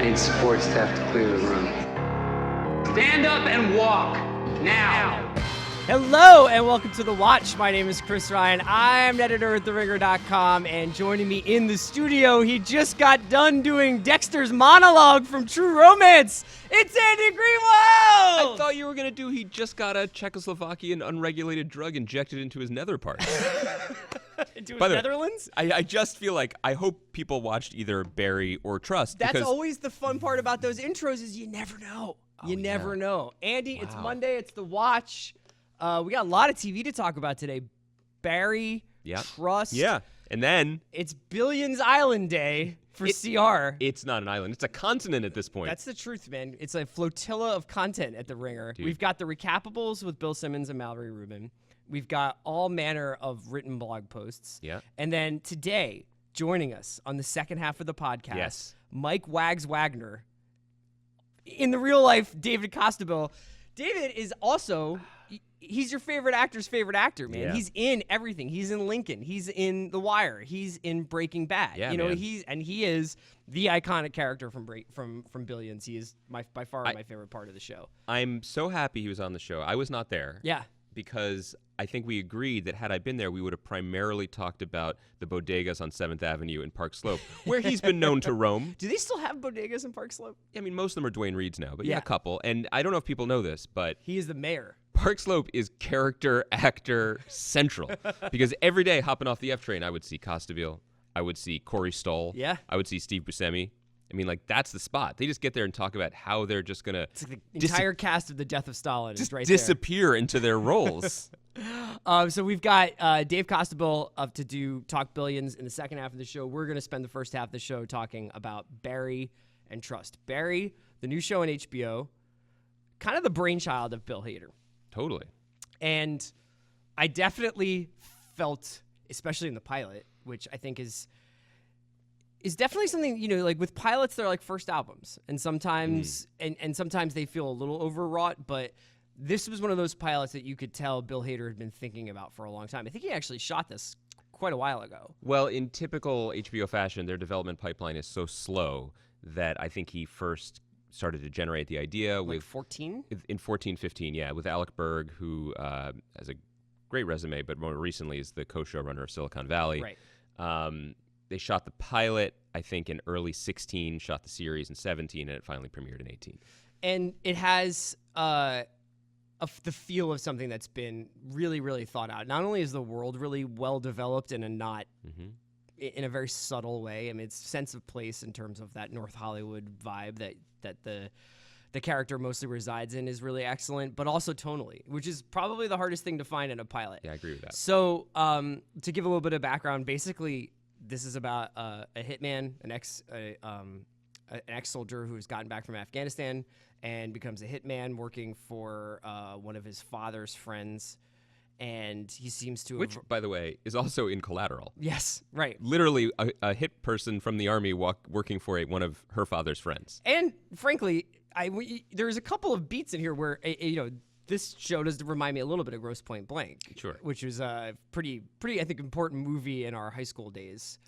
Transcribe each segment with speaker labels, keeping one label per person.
Speaker 1: trained support staff to clear the room. Stand up and walk, now.
Speaker 2: Hello and welcome to The Watch. My name is Chris Ryan. I'm an editor at TheRinger.com, and joining me in the studio, he just got done doing Dexter's monologue from True Romance. It's Andy Greenwald!
Speaker 3: I thought you were going to do he just got a Czechoslovakian unregulated drug injected into his nether parts.
Speaker 2: Into his Netherlands?
Speaker 3: I just feel like I hope people watched either Barry or Trust.
Speaker 2: That's
Speaker 3: because
Speaker 2: always the fun part about those intros is you never know. You never know. Andy, It's Monday. It's The Watch. We got a lot of TV to talk about today. Barry, Trust.
Speaker 3: Yeah, and then
Speaker 2: it's Billions Island Day for CR.
Speaker 3: It's not an island. It's a continent at this point.
Speaker 2: That's the truth, man. It's a flotilla of content at The Ringer.
Speaker 3: Dude.
Speaker 2: We've got the recapables with Bill Simmons and Mallory Rubin. We've got all manner of written blog posts.
Speaker 3: Yeah.
Speaker 2: And then today, joining us on the second half of the podcast, Mike Wags Wagner. In the real life, David Costabile. David is also... He's your favorite actor's favorite actor, man.
Speaker 3: Yeah.
Speaker 2: He's in everything. He's in Lincoln. He's in The Wire. He's in Breaking Bad.
Speaker 3: Yeah,
Speaker 2: you know,
Speaker 3: man.
Speaker 2: he is the iconic character from Billions. He is by far my favorite part of the show.
Speaker 3: I'm so happy he was on the show. I was not there.
Speaker 2: Yeah.
Speaker 3: Because I think we agreed that had I been there, we would have primarily talked about the bodegas on 7th Avenue in Park Slope, where he's been known to roam.
Speaker 2: Do they still have bodegas in Park Slope?
Speaker 3: I mean, most of them are Dwayne Reed's now, but
Speaker 2: Yeah.
Speaker 3: a couple. And I don't know if people know this, but
Speaker 2: He is the mayor.
Speaker 3: Park Slope is character actor central because every day hopping off the F train, I would see Costabile, I would see Corey Stoll,
Speaker 2: Yeah.
Speaker 3: I would see Steve Buscemi. I mean, like, that's the spot. They just get there and talk about how they're just gonna
Speaker 2: It's like the entire cast of The Death of Stalin is
Speaker 3: just
Speaker 2: right
Speaker 3: disappear into their roles.
Speaker 2: there. So we've got Dave Costabile up to talk Billions in the second half of the show. We're going to spend the first half of the show talking about Barry and Trust. Barry, the new show on HBO, kind of the brainchild of Bill Hader.
Speaker 3: Totally.
Speaker 2: And I definitely felt, especially in the pilot, which I think is definitely something, you know, like with pilots, they're like first albums. And sometimes and sometimes they feel a little overwrought, but this was one of those pilots that you could tell Bill Hader had been thinking about for a long time. I think he actually shot this quite a while ago.
Speaker 3: Well, in typical HBO fashion, their development pipeline is so slow that I think he first started to generate the idea
Speaker 2: Like
Speaker 3: with
Speaker 2: 14?
Speaker 3: in 14-15, yeah, with Alec Berg, who has a great resume, but more recently is the co-showrunner of Silicon Valley.
Speaker 2: Right.
Speaker 3: They shot the pilot, I think, in early 16, shot the series in 17, and it finally premiered in 18.
Speaker 2: And it has the feel of something that's been really, really thought out. Not only is the world really well developed in a very subtle way. I mean, it's sense of place in terms of that North Hollywood vibe that the character mostly resides in is really excellent, but also tonally, which is probably the hardest thing to find in a pilot.
Speaker 3: Yeah, I agree with that.
Speaker 2: So to give a little bit of background, basically this is about a hitman, an ex-soldier who's gotten back from Afghanistan and becomes a hitman working for one of his father's friends. And he seems to
Speaker 3: Which, by the way, is also in Collateral.
Speaker 2: Yes, right.
Speaker 3: Literally a hit person from the army working for one of her father's friends.
Speaker 2: And frankly, there's a couple of beats in here where, this show does remind me a little bit of Grosse Pointe Blank.
Speaker 3: Sure.
Speaker 2: Which was a pretty, I think, important movie in our high school days.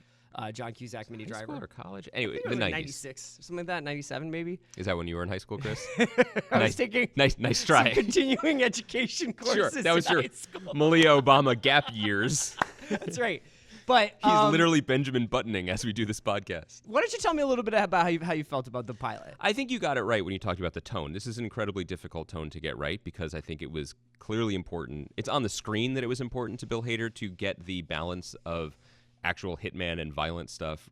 Speaker 2: John Cusack, Minnie
Speaker 3: High
Speaker 2: Driver.
Speaker 3: school or college? Anyway,
Speaker 2: I think it
Speaker 3: the
Speaker 2: was
Speaker 3: 90s.
Speaker 2: like 96, something like that, 97 maybe.
Speaker 3: Is that when you were in high school, Chris?
Speaker 2: I was taking
Speaker 3: nice try.
Speaker 2: some continuing education courses
Speaker 3: Sure, that was
Speaker 2: in
Speaker 3: your
Speaker 2: high school.
Speaker 3: Malia Obama gap years.
Speaker 2: That's right. But
Speaker 3: He's literally Benjamin Buttoning as we do this podcast.
Speaker 2: why don't you tell me a little bit about how you felt about the pilot?
Speaker 3: I think you got it right when you talked about the tone. This is an incredibly difficult tone to get right because I think it was clearly important. It's on the screen that it was important to Bill Hader to get the balance of actual hitman and violent stuff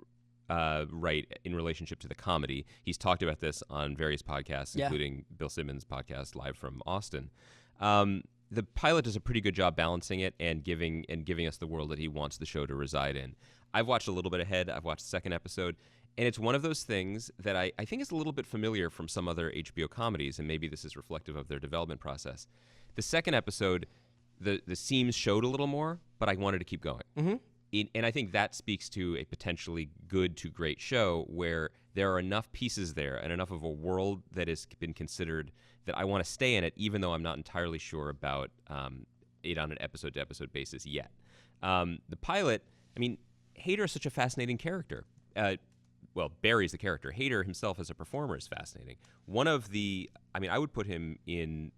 Speaker 3: right in relationship to the comedy. He's talked about this on various podcasts, including Bill Simmons' podcast, Live from Austin. The pilot does a pretty good job balancing it and giving us the world that he wants the show to reside in. I've watched a little bit ahead. I've watched the second episode, and it's one of those things that I think is a little bit familiar from some other HBO comedies, and maybe this is reflective of their development process. The second episode, the seams showed a little more, but I wanted to keep going. And I think that speaks to a potentially good to great show where there are enough pieces there and enough of a world that has been considered that I want to stay in it, even though I'm not entirely sure about it on an episode-to-episode basis yet. The pilot, I mean, Hader is such a fascinating character. well, Barry's the character. Hader himself as a performer is fascinating. One of the, I mean, I would put him in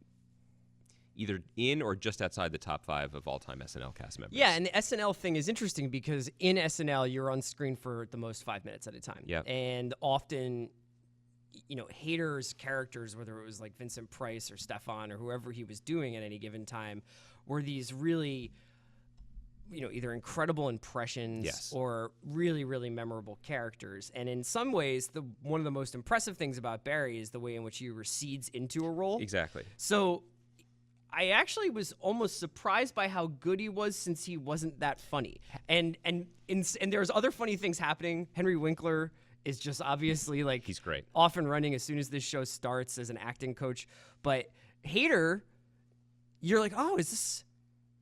Speaker 3: either in or just outside the top 5 of all-time SNL cast members.
Speaker 2: Yeah, and the SNL thing is interesting because in SNL, you're on screen for the most 5 minutes at a time.
Speaker 3: Yeah.
Speaker 2: And often, you know, Hader's characters, whether it was like Vincent Price or Stefan or whoever he was doing at any given time, were these really, you know, either incredible impressions or really, really memorable characters. And in some ways, one of the most impressive things about Barry is the way in which he recedes into a role.
Speaker 3: Exactly.
Speaker 2: So I actually was almost surprised by how good he was since he wasn't that funny. And there's other funny things happening. Henry Winkler is just obviously like
Speaker 3: he's great,
Speaker 2: off and running as soon as this show starts as an acting coach. But Hader, you're like, oh, is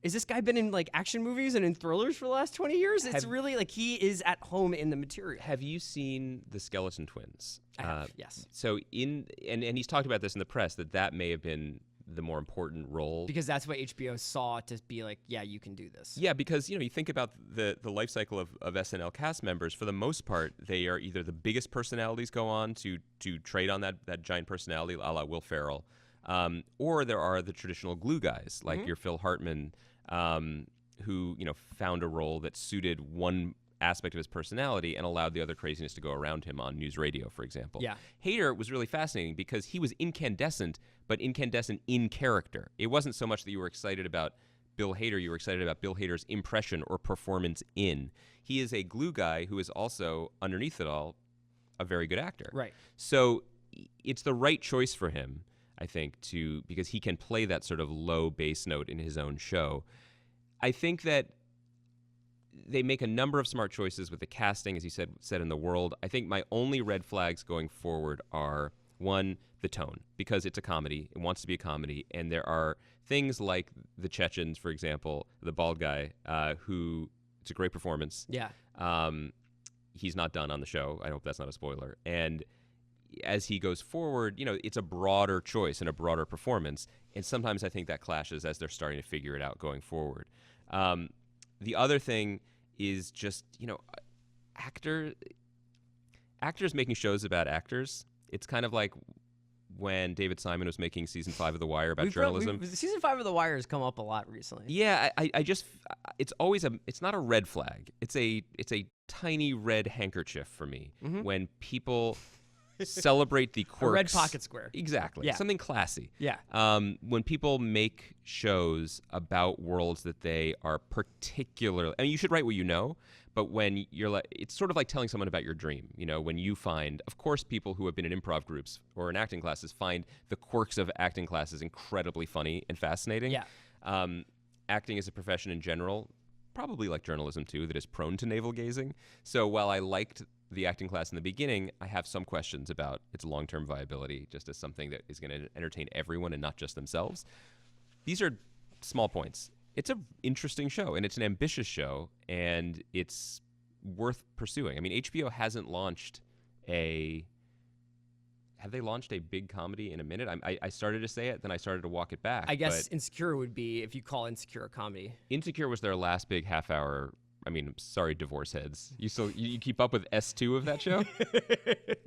Speaker 2: this guy been in like action movies and in thrillers for the last 20 years? It's really like he is at home in the material.
Speaker 3: Have you seen The Skeleton Twins?
Speaker 2: I have, yes.
Speaker 3: So and he's talked about this in the press that may have been the more important role,
Speaker 2: because that's what HBO saw to be like, yeah, you can do this.
Speaker 3: Yeah, because you think about the life cycle of SNL cast members. For the most part, they are either the biggest personalities go on to trade on that giant personality, a la Will Ferrell, or there are the traditional glue guys like your Phil Hartman, who found a role that suited one aspect of his personality and allowed the other craziness to go around him on news radio, for example.
Speaker 2: Yeah.
Speaker 3: Hader was really fascinating because he was incandescent, but incandescent in character. It wasn't so much that you were excited about Bill Hader, you were excited about Bill Hader's impression or performance in. He is a glue guy who is also, underneath it all, a very good actor.
Speaker 2: Right.
Speaker 3: So it's the right choice for him, I think, because he can play that sort of low bass note in his own show. I think that they make a number of smart choices with the casting, as you said in The World. I think my only red flags going forward are, one, the tone, because it's a comedy. It wants to be a comedy. And there are things like the Chechens, for example, the bald guy, who, it's a great performance.
Speaker 2: Yeah.
Speaker 3: He's not done on the show. I hope that's not a spoiler. And as he goes forward, it's a broader choice and a broader performance. And sometimes I think that clashes as they're starting to figure it out going forward. The other thing is just, actors making shows about actors. It's kind of like when David Simon was making season 5 of The Wire about journalism.
Speaker 2: Season 5 of The Wire has come up a lot recently.
Speaker 3: Yeah, I just, it's not a red flag. It's a tiny red handkerchief for me when people celebrate the quirks.
Speaker 2: A red pocket square.
Speaker 3: Exactly.
Speaker 2: Yeah.
Speaker 3: Something classy.
Speaker 2: Yeah.
Speaker 3: When people make shows about worlds that they are particularly, I mean, you should write what you know, but when you're like, it's sort of like telling someone about your dream. When you find, of course, people who have been in improv groups or in acting classes find the quirks of acting classes incredibly funny and fascinating.
Speaker 2: Yeah.
Speaker 3: Acting as a profession in general, probably like journalism too, that is prone to navel gazing. So while I liked the acting class in the beginning, I have some questions about its long-term viability, just as something that is going to entertain everyone and not just themselves. These are small points. It's an interesting show, and it's an ambitious show, and it's worth pursuing. I mean, HBO hasn't launched have they launched a big comedy in a minute? I started to say it, then I started to walk it back.
Speaker 2: I guess Insecure would be, if you call Insecure a comedy.
Speaker 3: Insecure was their last big half-hour. I mean, sorry, divorce heads. You keep up with S2 of that show?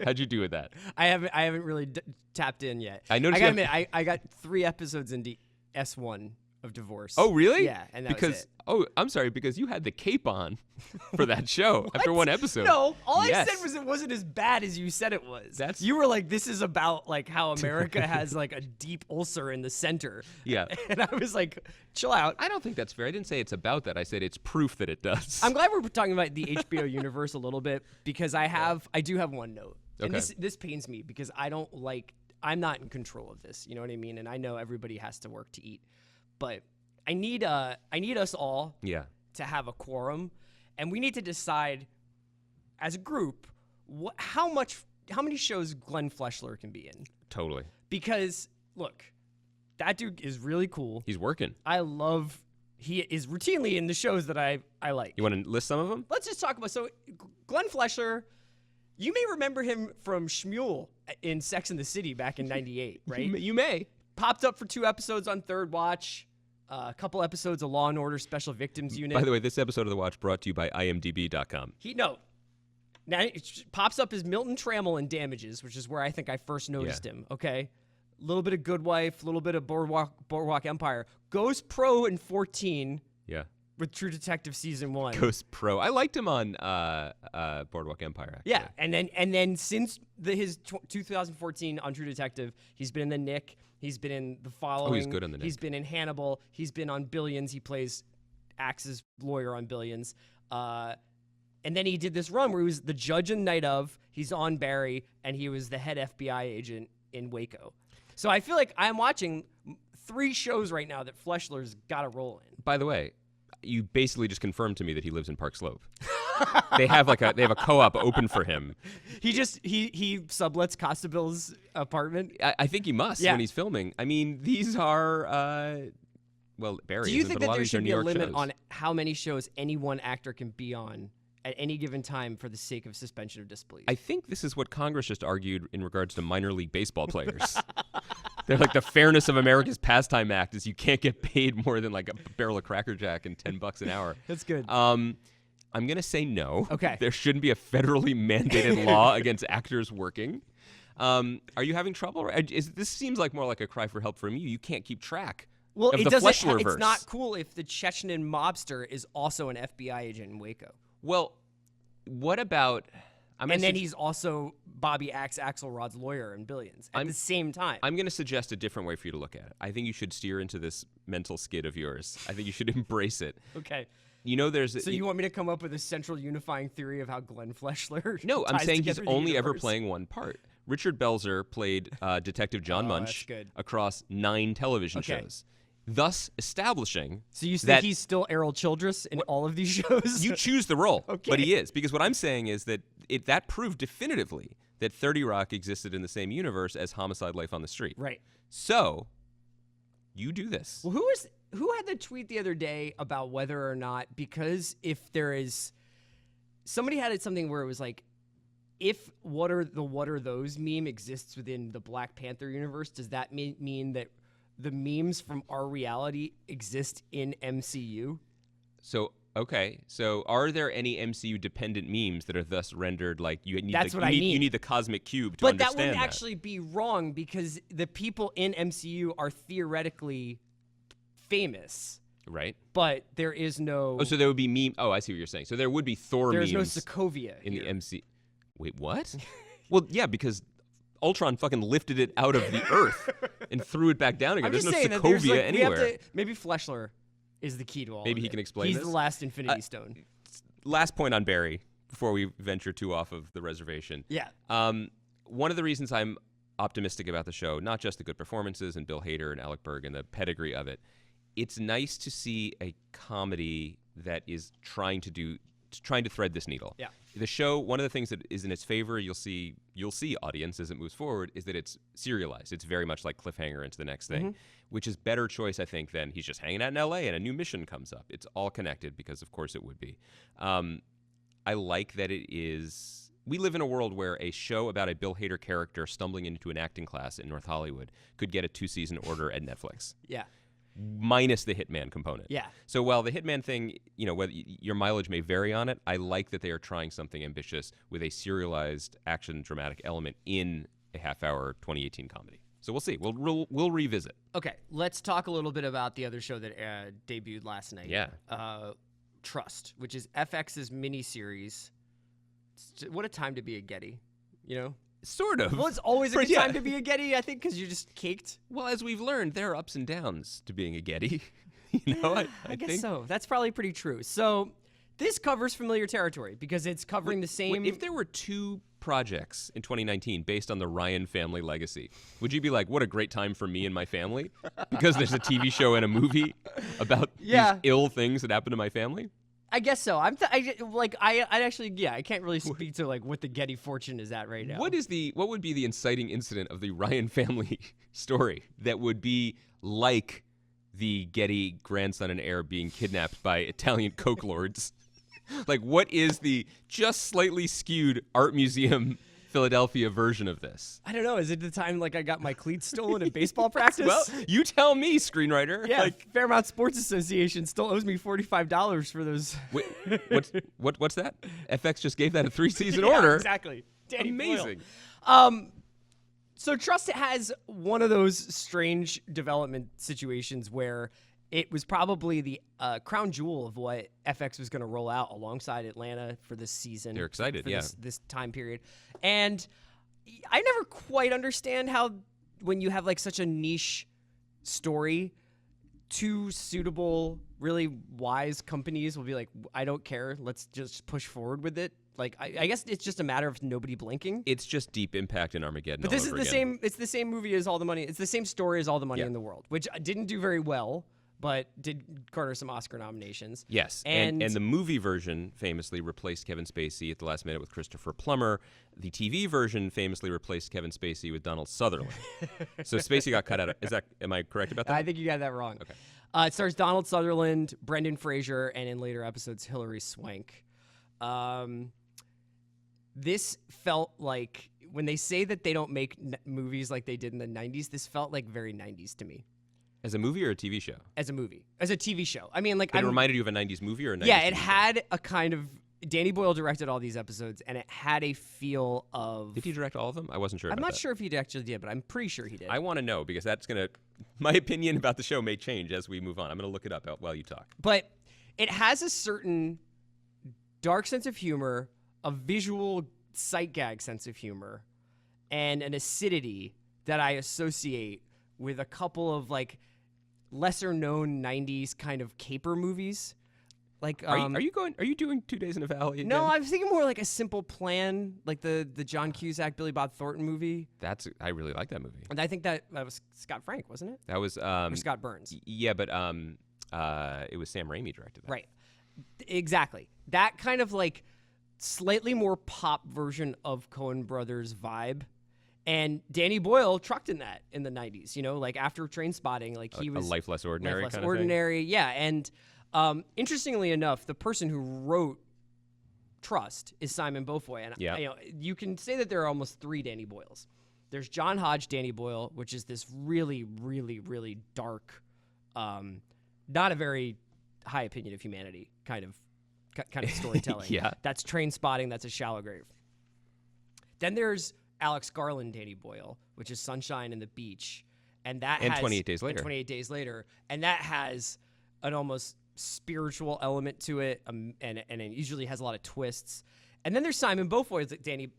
Speaker 3: How'd you do with that?
Speaker 2: I haven't really tapped in yet.
Speaker 3: I noticed.
Speaker 2: I gotta admit, I got 3 episodes into S1 of Divorce.
Speaker 3: Oh, really?
Speaker 2: Yeah, and that was it.
Speaker 3: Oh, I'm sorry, because you had the cape on for that show after one episode.
Speaker 2: No, all I said was it wasn't as bad as you said it was. You were like, this is about like how America has like a deep ulcer in the center.
Speaker 3: Yeah.
Speaker 2: And I was like, chill out.
Speaker 3: I don't think that's fair. I didn't say it's about that. I said it's proof that it does.
Speaker 2: I'm glad we're talking about the HBO universe a little bit, because I do have one note. And this pains me because I'm not in control of this. You know what I mean? And I know everybody has to work to eat. But I need us all to have a quorum, and we need to decide as a group how many shows Glenn Fleshler can be in.
Speaker 3: Totally.
Speaker 2: Because look, that dude is really cool.
Speaker 3: He's working.
Speaker 2: He is routinely in the shows that I like.
Speaker 3: You want to list some of them?
Speaker 2: Let's just talk about Glenn Fleshler. You may remember him from Shmuel in Sex and the City back in '98, right?
Speaker 3: You may.
Speaker 2: Popped up for 2 episodes on Third Watch. A couple episodes of Law and Order Special Victims Unit.
Speaker 3: By the way, this episode of The Watch brought to you by IMDb.com.
Speaker 2: Now it pops up as Milton Trammell in Damages, which is where I think I first noticed him. Okay, a little bit of Good Wife, a little bit of Boardwalk Empire. Goes pro in 14.
Speaker 3: Yeah.
Speaker 2: With True Detective season 1.
Speaker 3: Goes pro. I liked him on Boardwalk Empire. Actually.
Speaker 2: Yeah, and then since his 2014 on True Detective, he's been in The Nick. He's been in The Following.
Speaker 3: Oh, he's good on The Nick.
Speaker 2: He's been in Hannibal. He's been on Billions. He plays Axe's lawyer on Billions. And then he did this run where he was the judge in Night Of. He's on Barry, and he was the head FBI agent in Waco. So I feel like I'm watching 3 shows right now that Fleshler's got a role in.
Speaker 3: By the way, you basically just confirmed to me that he lives in Park Slope. they have a co-op open for him.
Speaker 2: He sublets Costabile's apartment.
Speaker 3: I think he must when he's filming. I mean, these are Barry.
Speaker 2: Do you think that there should be a limit
Speaker 3: shows.
Speaker 2: on how many shows any one actor can be on at any given time for the sake of suspension of disbelief?
Speaker 3: I think this is what Congress just argued in regards to minor league baseball players. They're like, the Fairness of America's Pastime Act is you can't get paid more than like a barrel of Cracker Jack and $10 an hour.
Speaker 2: That's good.
Speaker 3: I'm going to say no.
Speaker 2: Okay.
Speaker 3: There shouldn't be a federally mandated law against actors working. Are you having trouble? This seems like more like a cry for help from you. You can't keep track of the Fleshler-verse.
Speaker 2: It's not cool if the Chechen mobster is also an FBI agent in Waco.
Speaker 3: Well, what about...
Speaker 2: And then he's also Bobby Axelrod's lawyer in Billions at the same time.
Speaker 3: I'm going to suggest a different way for you to look at it. I think you should steer into this mental skid of yours. I think you should embrace it.
Speaker 2: Okay.
Speaker 3: You know,
Speaker 2: So you want me to come up with a central unifying theory of how Glenn Fleshler
Speaker 3: No, I'm saying he's only ever
Speaker 2: universe?
Speaker 3: playing one part. Richard Belzer played Detective John Munch across 9 television shows, thus establishing
Speaker 2: So you think
Speaker 3: that
Speaker 2: he's still Errol Childress in all of these shows?
Speaker 3: you choose the role,
Speaker 2: Okay.
Speaker 3: but he is. Because what I'm saying is that that proved definitively that 30 Rock existed in the same universe as Homicide: Life on the Street.
Speaker 2: Right.
Speaker 3: So you do this.
Speaker 2: Well, who had the tweet the other day about whether or not, because if there is, somebody had it something where it was like, if what are those meme exists within the Black Panther universe, does that mean that the memes from our reality exist in MCU?
Speaker 3: So, okay. So are there any MCU-dependent memes that are thus rendered like you need you need the cosmic cube to understand that?
Speaker 2: But that wouldn't actually be wrong because the people in MCU are theoretically famous.
Speaker 3: Right.
Speaker 2: But there is no...
Speaker 3: Oh, so there would be meme... Oh, I see what you're saying. So there would be Thor
Speaker 2: memes.
Speaker 3: There's
Speaker 2: no Sokovia
Speaker 3: in the MCU. Wait, what? Well, yeah, because Ultron fucking lifted it out of the earth and threw it back down again.
Speaker 2: I'm
Speaker 3: There's
Speaker 2: just
Speaker 3: no
Speaker 2: saying
Speaker 3: Sokovia anywhere.
Speaker 2: Maybe Fleshler is the key to all
Speaker 3: Maybe
Speaker 2: of
Speaker 3: he
Speaker 2: it.
Speaker 3: can explain
Speaker 2: He's
Speaker 3: this.
Speaker 2: the last Infinity Stone.
Speaker 3: Last point on Barry before we venture too off of the reservation.
Speaker 2: Yeah.
Speaker 3: One of the reasons I'm optimistic about the show, not just the good performances and Bill Hader and Alec Berg and the pedigree of it, it's nice to see a comedy that is trying to thread this needle.
Speaker 2: Yeah.
Speaker 3: The show, one of the things that is in its favor, you'll see audience as it moves forward, is that it's serialized. It's very much like cliffhanger into the next thing, which is better choice, I think, than he's just hanging out in L.A. and a new mission comes up. It's all connected because, of course, it would be. I like that it is... We live in a world where a show about a Bill Hader character stumbling into an acting class in North Hollywood could get a 2-season order at Netflix.
Speaker 2: Yeah.
Speaker 3: Minus the Hitman component.
Speaker 2: Yeah.
Speaker 3: So while the Hitman thing, whether your mileage may vary on it, I like that they are trying something ambitious with a serialized action dramatic element in a half-hour 2018 comedy. So we'll see. We'll revisit.
Speaker 2: Okay, let's talk a little bit about the other show that debuted last night.
Speaker 3: Yeah.
Speaker 2: Trust, which is FX's miniseries. What a time to be a Getty,
Speaker 3: Sort of.
Speaker 2: Well, it's always a good time to be a Getty, I think, because you're just caked.
Speaker 3: Well, as we've learned, there are ups and downs to being a Getty.
Speaker 2: I guess so. That's probably pretty true. So this covers familiar territory because it's covering the same...
Speaker 3: If there were 2 projects in 2019 based on the Ryan family legacy, would you be like, what a great time for me and my family? Because there's a TV show and a movie about these ill things that happen to my family?
Speaker 2: I guess so. I can't really speak to like what the Getty fortune is at right now.
Speaker 3: What would be the inciting incident of the Ryan family story that would be like the Getty grandson and heir being kidnapped by Italian coke lords? Like, what is the just slightly skewed art museum Philadelphia version of this?
Speaker 2: I don't know. Is it the time like I got my cleats stolen at baseball practice?
Speaker 3: Well, you tell me, screenwriter.
Speaker 2: Yeah,
Speaker 3: Like,
Speaker 2: Fairmount Sports Association still owes me $45 for those.
Speaker 3: wait, what's that? FX just gave that a 3-season
Speaker 2: Yeah,
Speaker 3: order.
Speaker 2: Exactly. Danny
Speaker 3: Amazing.
Speaker 2: Boyle. So Trust has one of those strange development situations where it was probably the crown jewel of what FX was going to roll out alongside Atlanta for this season.
Speaker 3: They're excited,
Speaker 2: for
Speaker 3: yeah.
Speaker 2: This time period. And I never quite understand how when you have like such a niche story, two suitable, really wise companies will be like, I don't care. Let's just push forward with it. Like, I guess it's just a matter of nobody blinking.
Speaker 3: It's just Deep Impact and Armageddon.
Speaker 2: But this is the same. It's the same movie as All the Money. It's the same story as All the Money
Speaker 3: Yeah.
Speaker 2: in the World, which didn't do very well, but did garner some Oscar nominations.
Speaker 3: Yes, and the movie version famously replaced Kevin Spacey at the last minute with Christopher Plummer. The TV version famously replaced Kevin Spacey with Donald Sutherland. So Spacey got cut out. Am I correct about that?
Speaker 2: I think you got that wrong.
Speaker 3: Okay.
Speaker 2: It stars Donald Sutherland, Brendan Fraser, and in later episodes, Hilary Swank. This felt like, when they say that they don't make movies like they did in the 90s, this felt like very 90s to me.
Speaker 3: As a movie or a TV show?
Speaker 2: As a movie. As a TV show. I mean, like,
Speaker 3: It reminded you of a 90s movie or a 90s
Speaker 2: yeah, it
Speaker 3: TV show?
Speaker 2: had a kind of, Danny Boyle directed all these episodes, and it had a feel of...
Speaker 3: Did he direct all of them? I wasn't sure
Speaker 2: I'm
Speaker 3: about
Speaker 2: not
Speaker 3: that.
Speaker 2: sure if he actually did, but I'm pretty sure he did.
Speaker 3: I want to know, because that's going to... My opinion about the show may change as we move on. I'm going to look it up while you talk.
Speaker 2: But it has a certain dark sense of humor, a visual sight gag sense of humor, and an acidity that I associate with a couple of like lesser known 90s kind of caper movies. Like
Speaker 3: Are you doing 2 Days in a Valley?
Speaker 2: No,
Speaker 3: again?
Speaker 2: I was thinking more like A Simple Plan, like the John Cusack, Billy Bob Thornton movie.
Speaker 3: I really like that movie.
Speaker 2: And I think that was Scott Frank, wasn't it?
Speaker 3: That was
Speaker 2: Or Scott Burns.
Speaker 3: Yeah, but it was Sam Raimi directed that.
Speaker 2: Right. Exactly. That kind of like slightly more pop version of Coen Brothers vibe. And Danny Boyle trucked in that in the 90s, you know, like after Trainspotting, like he was
Speaker 3: A Life Less Ordinary
Speaker 2: Life Less
Speaker 3: kind of
Speaker 2: Ordinary. Yeah. And interestingly enough, the person who wrote Trust is Simon Beaufoy. And
Speaker 3: Yeah.
Speaker 2: you know, you can say that there are almost three Danny Boyles. There's John Hodge Danny Boyle, which is this really, really, really dark, not a very high opinion of humanity kind of storytelling.
Speaker 3: Yeah.
Speaker 2: That's Trainspotting. That's A Shallow Grave. Then there's Alex Garland Danny Boyle, which is Sunshine and the Beach. And that
Speaker 3: And
Speaker 2: has
Speaker 3: 28 Days Later.
Speaker 2: and 28 Days Later. And that has an almost spiritual element to it, and it usually has a lot of twists. And then there's Simon Beaufoy's Danny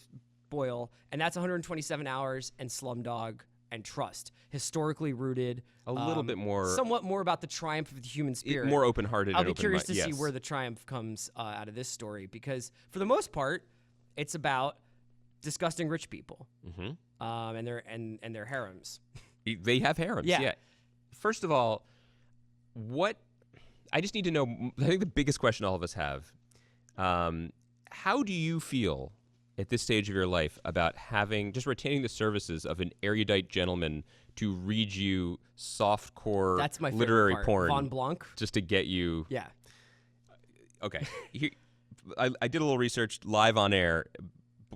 Speaker 2: Boyle, and that's 127 Hours and Slumdog and Trust, historically rooted.
Speaker 3: A little bit more...
Speaker 2: Somewhat more about the triumph of the human spirit.
Speaker 3: More open-hearted
Speaker 2: I'll
Speaker 3: and
Speaker 2: be curious to
Speaker 3: open-minded.
Speaker 2: see where the triumph comes out of this story, because for the most part, it's about disgusting rich people and their harems.
Speaker 3: They have harems, yeah. First of all, I just need to know, I think the biggest question all of us have, how do you feel at this stage of your life about retaining the services of an erudite gentleman to read you softcore
Speaker 2: That's my
Speaker 3: literary
Speaker 2: favorite part.
Speaker 3: porn
Speaker 2: Von Blanc.
Speaker 3: just to get you?
Speaker 2: Yeah.
Speaker 3: Okay. I did a little research live on air.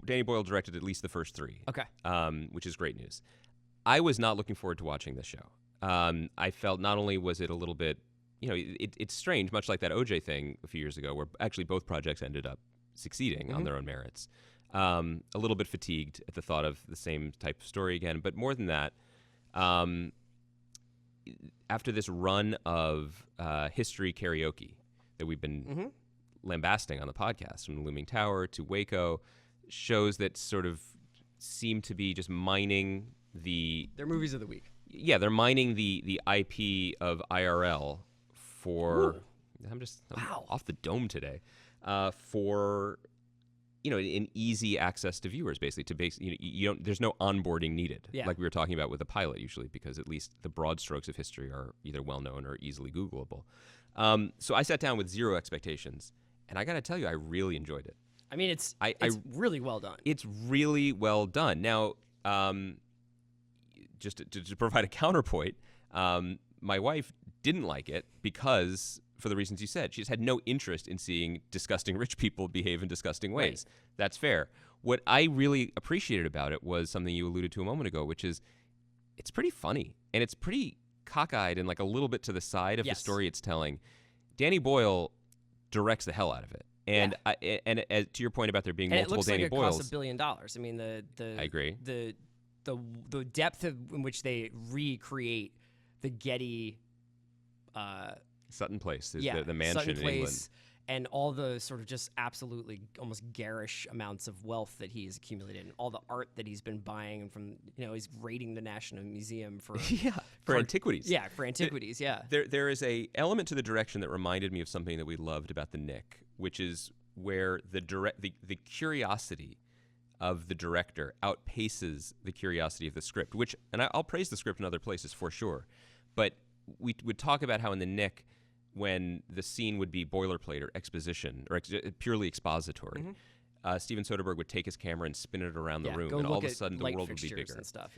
Speaker 3: Danny Boyle directed at least the first three.
Speaker 2: Okay.
Speaker 3: Which is great news. I was not looking forward to watching this show. I felt not only was it a little bit, it's strange, much like that OJ thing a few years ago, where actually both projects ended up succeeding on their own merits. A little bit fatigued at the thought of the same type of story again. But more than that, after this run of history karaoke that we've been lambasting on the podcast, from Looming Tower to Waco, shows that sort of seem to be just mining
Speaker 2: They're movies of the week.
Speaker 3: Yeah, they're mining the IP of IRL for...
Speaker 2: Ooh.
Speaker 3: I'm
Speaker 2: Wow.
Speaker 3: off the dome today. For... an easy access to viewers, basically. There's no onboarding needed, like we were talking about with a pilot usually, because at least the broad strokes of history are either well known or easily Googleable. So I sat down with zero expectations, and I got to tell you, I really enjoyed it.
Speaker 2: I mean, it's really well done.
Speaker 3: It's really well done. Now, just to provide a counterpoint, my wife didn't like it because, for the reasons you said, she just had no interest in seeing disgusting rich people behave in disgusting ways. Right. That's fair. What I really appreciated about it was something you alluded to a moment ago, which is it's pretty funny and it's pretty cockeyed and like a little bit to the side of the story it's telling. Danny Boyle directs the hell out of it. And to your point about there being multiple Danny Boyles,
Speaker 2: it looks like it costs $1 billion. I mean,
Speaker 3: I agree.
Speaker 2: The depth in which they recreate the Getty
Speaker 3: Sutton Place, the mansion
Speaker 2: Sutton
Speaker 3: in
Speaker 2: Place,
Speaker 3: England.
Speaker 2: And all the sort of just absolutely almost garish amounts of wealth that he has accumulated, and all the art that he's been buying from, he's raiding the National Museum for
Speaker 3: for antiquities.
Speaker 2: Yeah, for antiquities.
Speaker 3: There is a element to the direction that reminded me of something that we loved about the Knick, which is where the curiosity of the director outpaces the curiosity of the script. And I'll praise the script in other places for sure, but we would talk about how in the Knick, when the scene would be boilerplate or exposition or purely expository, Steven Soderbergh would take his camera and spin it around the room, and all of a sudden the world would be bigger.
Speaker 2: And stuff,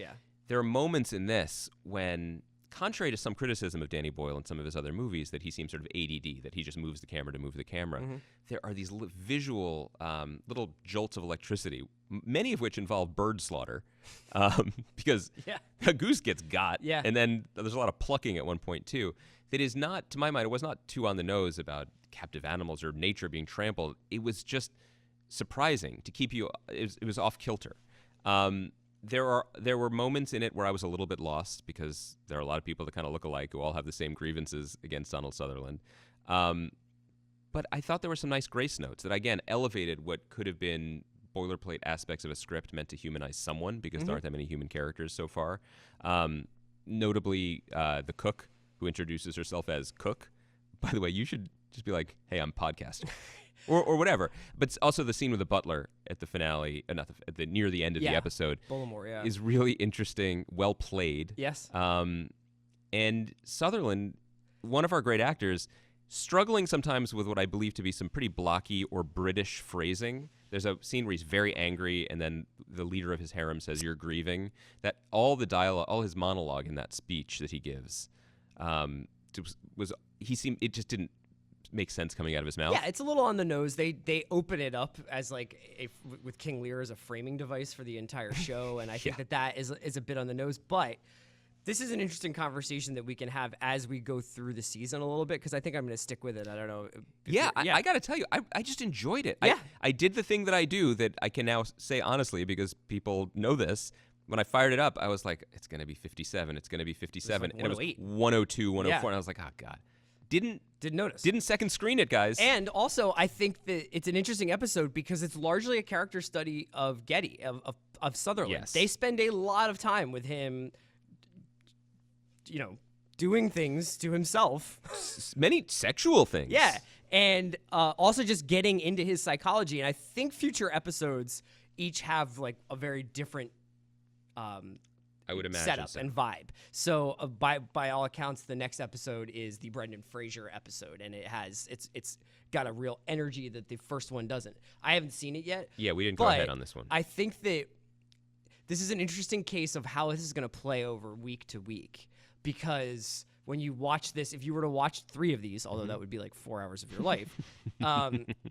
Speaker 3: There are moments in this when, contrary to some criticism of Danny Boyle and some of his other movies, that he seems sort of ADD, that he just moves the camera to move the camera, there are these visual little jolts of electricity, many of which involve bird slaughter, because a goose gets got, and then there's a lot of plucking at one point too. That is not, to my mind, it was not too on the nose about captive animals or nature being trampled. It was just surprising to keep you. It was off kilter. There were moments in it where I was a little bit lost because there are a lot of people that kind of look alike who all have the same grievances against Donald Sutherland. But I thought there were some nice grace notes that again elevated what could have been boilerplate aspects of a script meant to humanize someone, because there aren't that many human characters so far. Notably, the cook, who introduces herself as Cook. By the way, you should just be like, hey, I'm podcasting. or whatever. But also the scene with the butler at the finale, near the end of the episode,
Speaker 2: Bullimore,
Speaker 3: is really interesting, well played.
Speaker 2: Yes.
Speaker 3: And Sutherland, one of our great actors, struggling sometimes with what I believe to be some pretty blocky or British phrasing. There's a scene where he's very angry, and then the leader of his harem says, "You're grieving." That all the dialogue, all his monologue in that speech that he gives, it just didn't make sense coming out of his mouth.
Speaker 2: Yeah, it's a little on the nose. They open it up as like with King Lear as a framing device for the entire show, and I think that is a bit on the nose. But this is an interesting conversation that we can have as we go through the season a little bit, because I think I'm going to stick with it. I don't know.
Speaker 3: I got to tell you, I just enjoyed it.
Speaker 2: Yeah.
Speaker 3: I did the thing that I do that I can now say honestly, because people know this. When I fired it up, I was like, it's going to be 57. It's going to be 57.
Speaker 2: Like
Speaker 3: and it was 102, 104. And I was like, oh, God. Didn't notice. Didn't second screen it, guys.
Speaker 2: And also, I think that it's an interesting episode because it's largely a character study of Getty, of Sutherland.
Speaker 3: Yes.
Speaker 2: They spend a lot of time with him, doing things to himself.
Speaker 3: Many sexual things.
Speaker 2: Yeah. And also just getting into his psychology. And I think future episodes each have like a very different
Speaker 3: I would imagine
Speaker 2: setup
Speaker 3: so.
Speaker 2: and vibe. So by all accounts, the next episode is the Brendan Fraser episode, and it's got a real energy that the first one doesn't. I haven't seen it yet.
Speaker 3: Yeah, we didn't go ahead on this one.
Speaker 2: I think that this is an interesting case of how this is going to play over week to week, because when you watch this, if you were to watch 3 of these, although that would be like 4 hours of your life,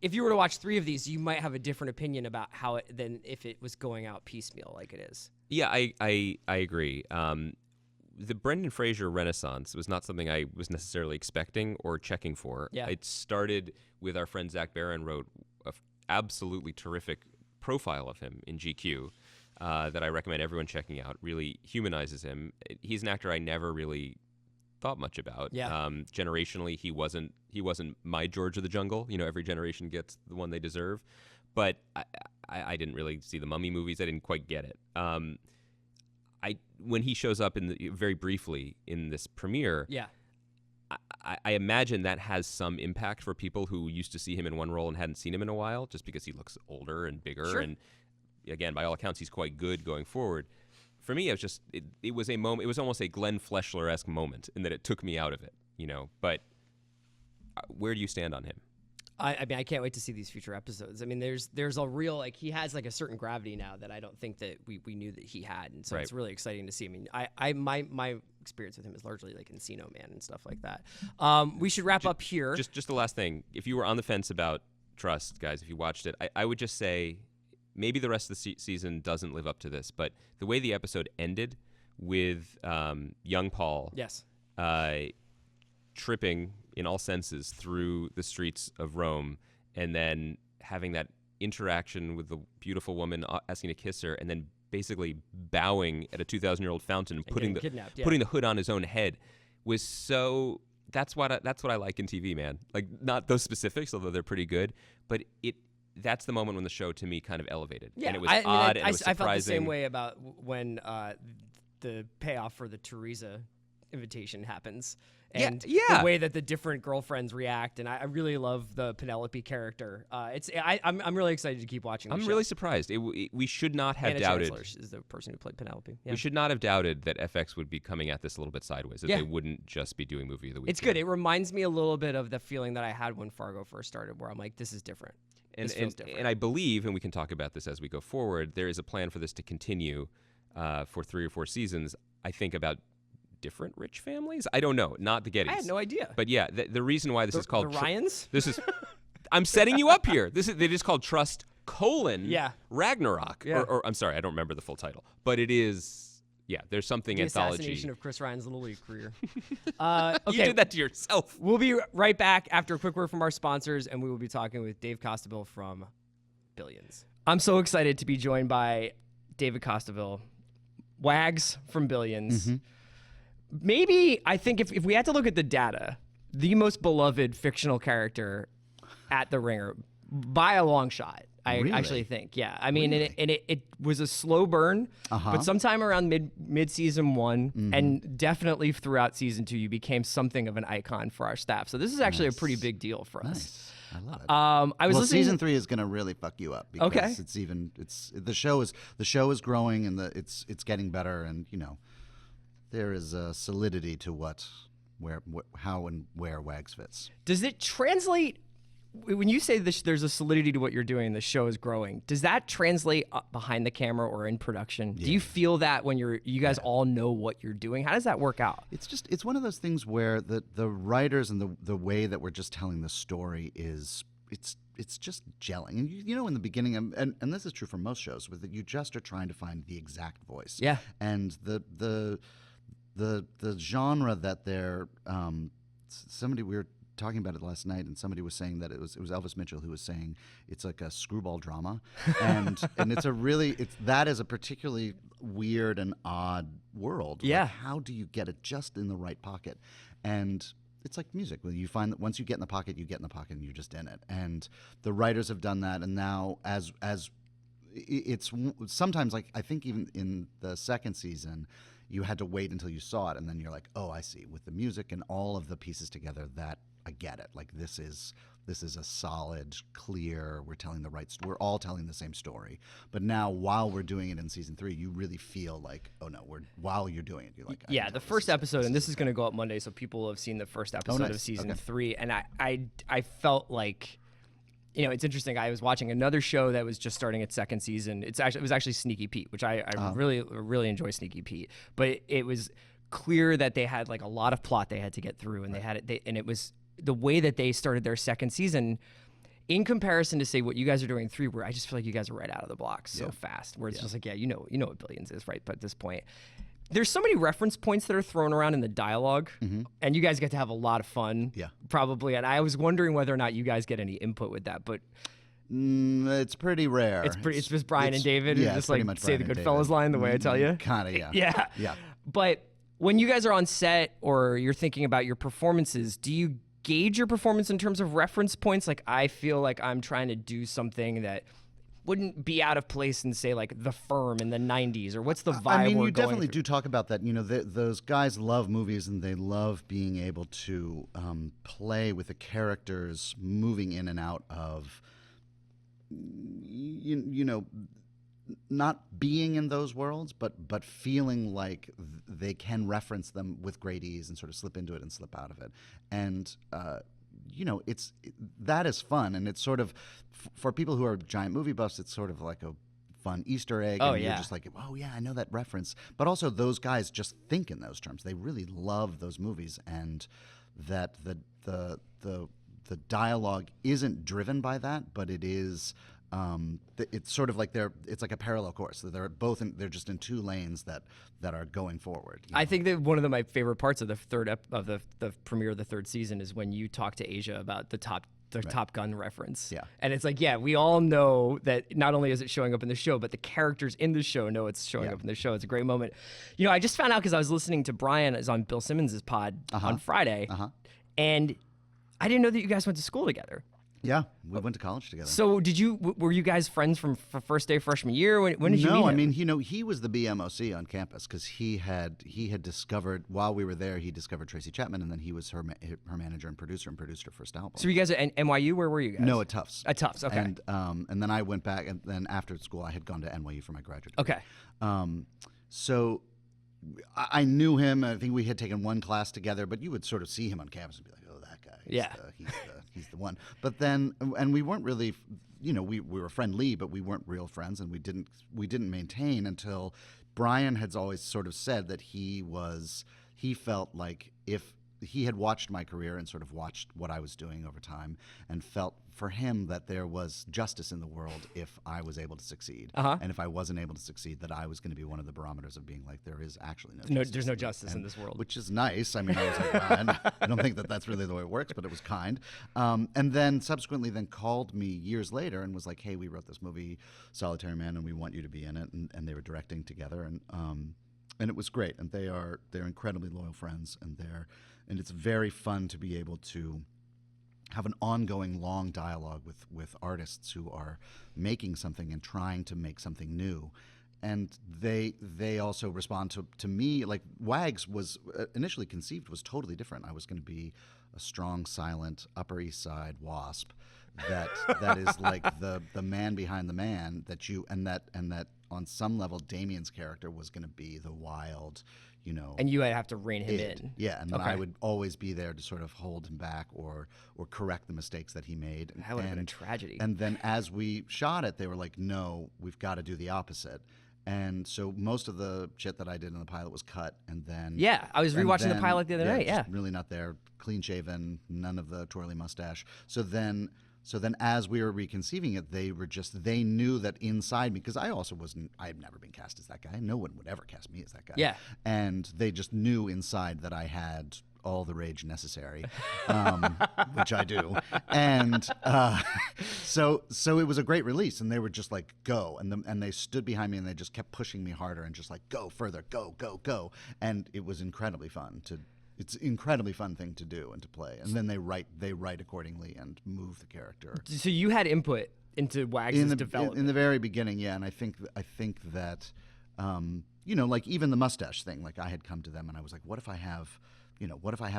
Speaker 2: if you were to watch 3 of these, you might have a different opinion about how it than if it was going out piecemeal like it is.
Speaker 3: Yeah, I agree. The Brendan Fraser renaissance was not something I was necessarily expecting or checking for.
Speaker 2: Yeah.
Speaker 3: It started with our friend Zach Barron wrote an absolutely terrific profile of him in GQ that I recommend everyone checking out. Really humanizes him. He's an actor I never really thought much about.
Speaker 2: Yeah.
Speaker 3: Generationally, he wasn't my George of the Jungle. Every generation gets the one they deserve. But I didn't really see the Mummy movies. I didn't quite get it. When he shows up very briefly in this premiere, I imagine that has some impact for people who used to see him in one role and hadn't seen him in a while, just because he looks older and bigger.
Speaker 2: Sure.
Speaker 3: And again, by all accounts, he's quite good going forward. For me, it was it was a moment. It was almost a Glenn Fleshler-esque moment in that it took me out of it. But where do you stand on him?
Speaker 2: I mean, I can't wait to see these future episodes. I mean, there's a real, like, he has like a certain gravity now that I don't think that we knew that he had, and so it's really exciting to see. I mean, my experience with him is largely like Encino Man and stuff like that. We should wrap up here.
Speaker 3: Just the last thing. If you were on the fence about Trust, guys, if you watched it, I would just say maybe the rest of the season doesn't live up to this, but the way the episode ended with young Paul
Speaker 2: Yes.
Speaker 3: Tripping in all senses through the streets of Rome, and then having that interaction with the beautiful woman asking to kiss her, and then basically bowing at a 2,000-year-old fountain and putting the hood on his own head was so. That's what I like in TV, man. Like, not those specifics, although they're pretty good, but that's the moment when the show to me kind of elevated.
Speaker 2: Yeah,
Speaker 3: and it was odd and it was surprising.
Speaker 2: I felt the same way about when the payoff for the Teresa invitation happens. And the way that the different girlfriends react, and I really love the Penelope character. I'm really excited to keep watching.
Speaker 3: I'm really surprised. We should not have
Speaker 2: Anna
Speaker 3: doubted.
Speaker 2: Chancellor is the person who played Penelope. Yeah.
Speaker 3: We should not have doubted that FX would be coming at this a little bit sideways. That they wouldn't just be doing movie of the week.
Speaker 2: It's good. It reminds me a little bit of the feeling that I had when Fargo first started, where I'm like, this is different. This feels different.
Speaker 3: And I believe, and we can talk about this as we go forward, there is a plan for this to continue for 3 or 4 seasons. I think about different rich families. I don't know. Not the Gettys.
Speaker 2: I had no idea.
Speaker 3: But yeah, the reason why this is called
Speaker 2: the Ryans.
Speaker 3: This is. I'm setting you up here. They just called Trust : Ragnarok.
Speaker 2: Yeah.
Speaker 3: Or I'm sorry, I don't remember the full title, but it is. Yeah, there's something
Speaker 2: the
Speaker 3: anthology.
Speaker 2: Assassination of Chris Ryan's Little League career.
Speaker 3: Okay. You did that to yourself.
Speaker 2: We'll be right back after a quick word from our sponsors, and we will be talking with Dave Costabile from Billions. I'm so excited to be joined by David Costabile, Wags from Billions.
Speaker 4: Mm-hmm.
Speaker 2: Maybe, I think if we had to look at the data, the most beloved fictional character at The Ringer by a long shot. I actually think, yeah. I mean,
Speaker 4: Really?
Speaker 2: it was a slow burn, but sometime around mid season 1, and definitely throughout season 2, you became something of an icon for our staff. So this is actually a pretty big deal for us.
Speaker 4: Nice. I love it.
Speaker 2: I was listening.
Speaker 4: Season 3 is going to really fuck you up because the show is growing and it's getting better, and there is a solidity to how and where Wags fits.
Speaker 2: Does it translate? When you say there's a solidity to what you're doing, the show is growing, does that translate behind the camera or in production? Yeah. Do you feel that when you guys all know what you're doing? How does that work out?
Speaker 4: It's one of those things where the writers and the way that we're just telling the story is it's just gelling. And in the beginning, and this is true for most shows, with that you just are trying to find the exact voice.
Speaker 2: Yeah.
Speaker 4: And the genre that they're somebody we were talking about it last night, and somebody was saying that it was Elvis Mitchell who was saying it's like a screwball drama, and that is a particularly weird and odd world.
Speaker 2: Yeah.
Speaker 4: Like, how do you get it just in the right pocket? And it's like music. You find that once you get in the pocket, and you're just in it. And the writers have done that, and now as it's sometimes, like, I think even in the second season, you had to wait until you saw it, and then you're like, oh, I see. With the music and all of the pieces together, that I get it. Like, this is a solid, clear. We're all telling the same story. But now, while we're doing it in season 3, you really feel like, oh no, while you're doing it, you're like,
Speaker 2: yeah. The first episode, and this is going to go up Monday, so people have seen the first episode of season 3, and I felt like. It's interesting. I was watching another show that was just starting its second season. It was actually Sneaky Pete, which I really enjoy Sneaky Pete. But it was clear that they had like a lot of plot they had to get through, and and it was the way that they started their second season, in comparison to say what you guys are doing 3, where I just feel like you guys are right out of the blocks so fast. Where it's just like, you know what Billions is, right? But at this point. There's so many reference points that are thrown around in the dialogue, and you guys get to have a lot of fun, probably. And I was wondering whether or not you guys get any input with that, but
Speaker 4: it's pretty rare.
Speaker 2: It's just Brian and David who just like say the Goodfellas line the way I tell you.
Speaker 4: Kind of,
Speaker 2: yeah. But when you guys are on set or you're thinking about your performances, do you gauge your performance in terms of reference points? Like, I feel like I'm trying to do something that wouldn't be out of place in, say, like The Firm in the 90s, or what's the vibe?
Speaker 4: I mean, you
Speaker 2: through?
Speaker 4: definitely do talk about that. Those guys love movies, and they love being able to play with the characters moving in and out of, not being in those worlds, but feeling like they can reference them with great ease and sort of slip into it and slip out of it. And that is fun, and it's sort of for people who are giant movie buffs, it's sort of like a fun Easter egg.
Speaker 2: Oh,
Speaker 4: and
Speaker 2: yeah.
Speaker 4: You're just like, oh yeah, I know that reference. But also, those guys just think in those terms. They really love those movies, and that the dialogue isn't driven by that, but it is it's sort of like it's like a parallel course. They're both they're just in two lanes that are going forward.
Speaker 2: I think that one of my favorite parts of the the premiere of the third season is when you talk to Asia about the Top Gun reference.
Speaker 4: Yeah.
Speaker 2: And it's like, yeah, we all know that not only is it showing up in the show, but the characters in the show know it's showing up in the show. It's a great moment. You know, I just found out because I was listening to Brian is on Bill Simmons' pod on Friday, and I didn't know that you guys went to school together.
Speaker 4: Yeah, we went to college together.
Speaker 2: So were you guys friends from first day freshman year? When did you meet him?
Speaker 4: No, I mean, he was the BMOC on campus because he had discovered, while we were there, he discovered Tracy Chapman, and then he was her manager and produced her first album.
Speaker 2: So you guys at NYU? Where were you guys?
Speaker 4: No, at Tufts.
Speaker 2: At Tufts, okay.
Speaker 4: And then I went back, and then after school, I had gone to NYU for my graduate degree.
Speaker 2: Okay.
Speaker 4: So I knew him. I think we had taken one class together, but you would sort of see him on campus and be like, oh, that guy. He's the one. But then, and we weren't really, we were friendly, but we weren't real friends, and we didn't maintain until Brian had always sort of said that he felt like if he had watched my career and sort of watched what I was doing over time and felt for him that there was justice in the world if I was able to succeed. And if I wasn't able to succeed, that I was going to be one of the barometers of being like, there is actually no justice.
Speaker 2: There's no justice in this world.
Speaker 4: Which is nice. I mean, I was like, wow, I don't think that that's really the way it works, but it was kind. And then subsequently called me years later and was like, hey, we wrote this movie, Solitary Man, and we want you to be in it. And they were directing together. And it was great. And they're incredibly loyal friends, and it's very fun to be able to have an ongoing long dialogue with artists who are making something and trying to make something new. And they also respond to me. Like, Wags was initially conceived was totally different. I was going to be a strong, silent, Upper East Side WASP that is like the man behind the man that on some level Damien's character was going to be the wild,
Speaker 2: and you would have to rein him in.
Speaker 4: Yeah, and then I would always be there to sort of hold him back or correct the mistakes that he made.
Speaker 2: That would have been a tragedy.
Speaker 4: And then as we shot it, they were like, no, we've got to do the opposite. And so most of the shit that I did in the pilot was cut, and then...
Speaker 2: Yeah, I was rewatching the pilot the other night,
Speaker 4: just really not there, clean-shaven, none of the twirly mustache. So then as we were reconceiving it, they knew that inside me, because I had never been cast as that guy. No one would ever cast me as that guy.
Speaker 2: Yeah.
Speaker 4: And they just knew inside that I had all the rage necessary, which I do. And so it was a great release, and they were just like, go. And they stood behind me, and they just kept pushing me harder and just like, go further, go, go, go. And it was incredibly fun It's an incredibly fun thing to do and to play, and then they write accordingly and move the character.
Speaker 2: So you had input into Wags' development
Speaker 4: in the very beginning, yeah. And I think that, like even the mustache thing. Like, I had come to them and I was like, what if I have